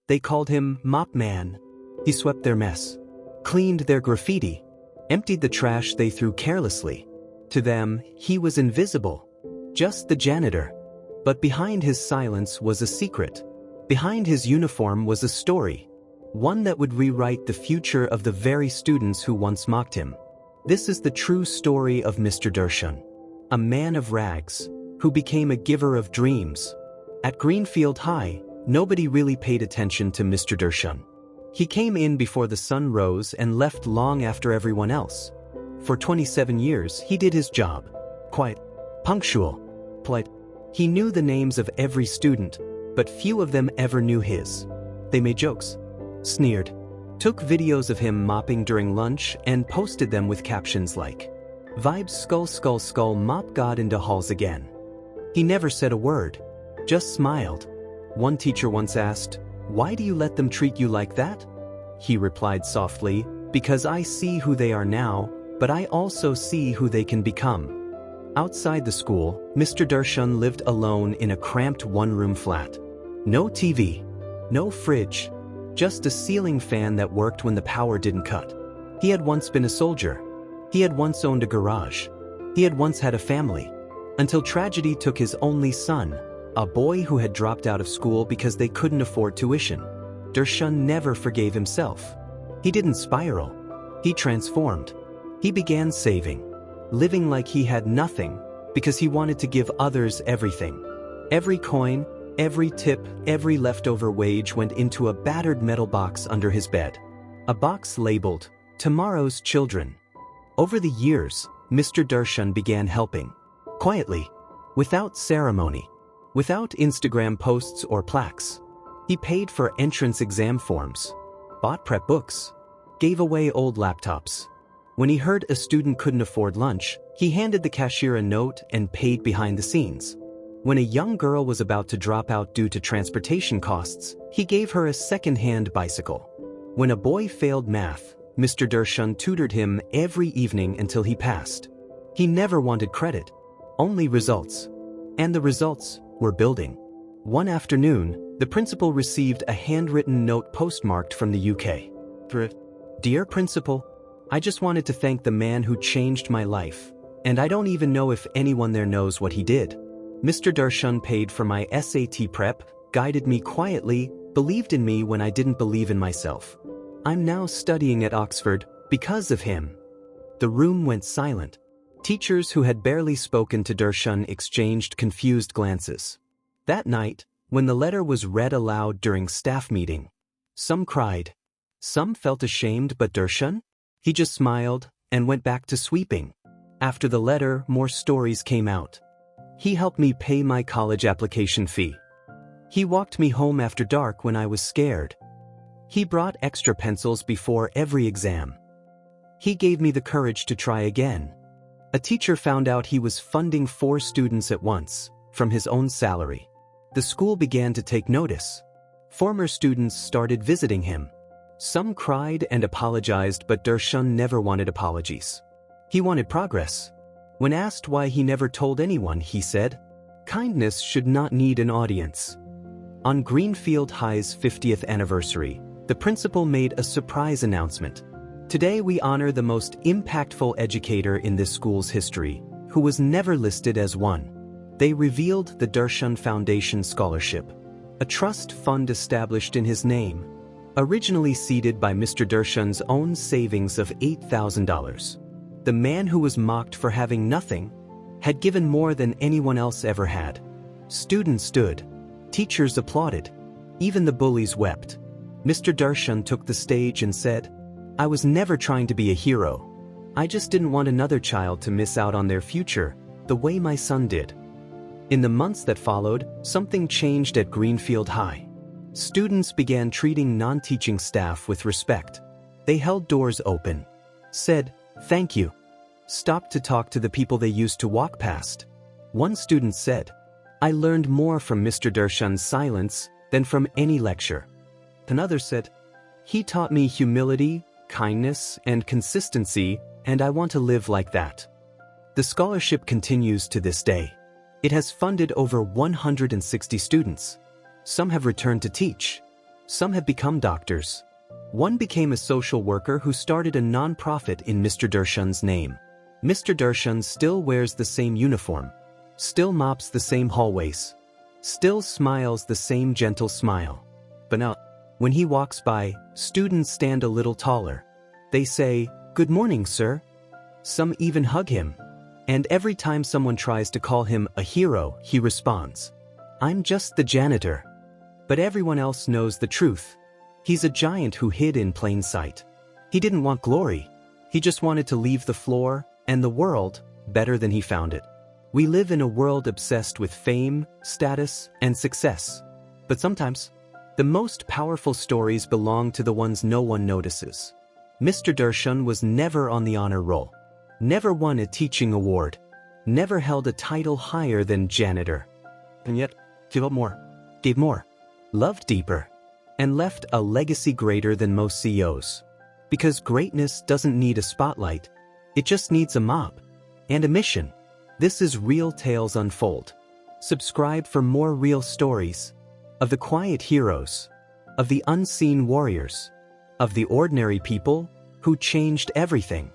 They called him Mop Man. He swept their mess, cleaned their graffiti, emptied the trash they threw carelessly. To them, he was invisible, just the janitor. But behind his silence was a secret. Behind his uniform was a story, one that would rewrite the future of the very students who once mocked him. This is the true story of Mr. Darshan, a man of rags, who became a giver of dreams. At Greenfield High, nobody really paid attention to Mr. Darshan. He came in before the sun rose and left long after everyone else. For 27 years, he did his job. Quiet, punctual, polite. He knew the names of every student, but few of them ever knew his. They made jokes, sneered, took videos of him mopping during lunch and posted them with captions like, "Vibes skull skull skull mop God into halls again." He never said a word, just smiled. One teacher once asked, "Why do you let them treat you like that?" He replied softly, "Because I see who they are now, but I also see who they can become." Outside the school, Mr. Darshan lived alone in a cramped one-room flat. No TV, no fridge, just a ceiling fan that worked when the power didn't cut. He had once been a soldier. He had once owned a garage. He had once had a family. Until tragedy took his only son, a boy who had dropped out of school because they couldn't afford tuition. Darshan never forgave himself. He didn't spiral. He transformed. He began saving, living like he had nothing, because he wanted to give others everything. Every coin, every tip, every leftover wage went into a battered metal box under his bed. A box labeled, "Tomorrow's Children." Over the years, Mr. Darshan began helping. Quietly, without ceremony, without Instagram posts or plaques. He paid for entrance exam forms, bought prep books, gave away old laptops. When he heard a student couldn't afford lunch, he handed the cashier a note and paid behind the scenes. When a young girl was about to drop out due to transportation costs, he gave her a second-hand bicycle. When a boy failed math, Mr. Darshan tutored him every evening until he passed. He never wanted credit, only results. And the results were building. One afternoon, the principal received a handwritten note postmarked from the UK. "Dear Principal, I just wanted to thank the man who changed my life, and I don't even know if anyone there knows what he did. Mr. Darshan paid for my SAT prep, guided me quietly, believed in me when I didn't believe in myself. I'm now studying at Oxford because of him." The room went silent. Teachers who had barely spoken to Darshan exchanged confused glances. That night, when the letter was read aloud during staff meeting, some cried. Some felt ashamed, but Darshan? He just smiled and went back to sweeping. After the letter, more stories came out. He helped me pay my college application fee. He walked me home after dark when I was scared. He brought extra pencils before every exam. He gave me the courage to try again. A teacher found out he was funding 4 students at once, from his own salary. The school began to take notice. Former students started visiting him. Some cried and apologized, but Darshan never wanted apologies. He wanted progress. When asked why he never told anyone, he said, "Kindness should not need an audience." On Greenfield High's 50th anniversary, the principal made a surprise announcement. "Today we honor the most impactful educator in this school's history, who was never listed as one." They revealed the Darshan Foundation Scholarship, a trust fund established in his name, originally seeded by Mr. Darshan's own savings of $8,000. The man who was mocked for having nothing had given more than anyone else ever had. Students stood. Teachers applauded. Even the bullies wept. Mr. Darshan took the stage and said, "I was never trying to be a hero. I just didn't want another child to miss out on their future, the way my son did." In the months that followed, something changed at Greenfield High. Students began treating non-teaching staff with respect. They held doors open, said, "Thank you," stopped to talk to the people they used to walk past. One student said, "I learned more from Mr. Darshan's silence than from any lecture." Another said, "He taught me humility, kindness, and consistency, and I want to live like that." The scholarship continues to this day. It has funded over 160 students. Some have returned to teach. Some have become doctors. One became a social worker who started a non-profit in Mr. Darshan's name. Mr. Darshan still wears the same uniform, still mops the same hallways, still smiles the same gentle smile. But now, when he walks by, students stand a little taller. They say, "Good morning, sir." Some even hug him. And every time someone tries to call him a hero, he responds, "I'm just the janitor." But everyone else knows the truth. He's a giant who hid in plain sight. He didn't want glory. He just wanted to leave the floor and the world better than he found it. We live in a world obsessed with fame, status, and success. But sometimes, the most powerful stories belong to the ones no one notices. Mr. Darshan was never on the honor roll, never won a teaching award, never held a title higher than janitor. And yet, gave more, loved deeper, and left a legacy greater than most CEOs. Because greatness doesn't need a spotlight, it just needs a mop and a mission. This is Real Tales Unfold. Subscribe for more real stories of the quiet heroes, of the unseen warriors, of the ordinary people who changed everything.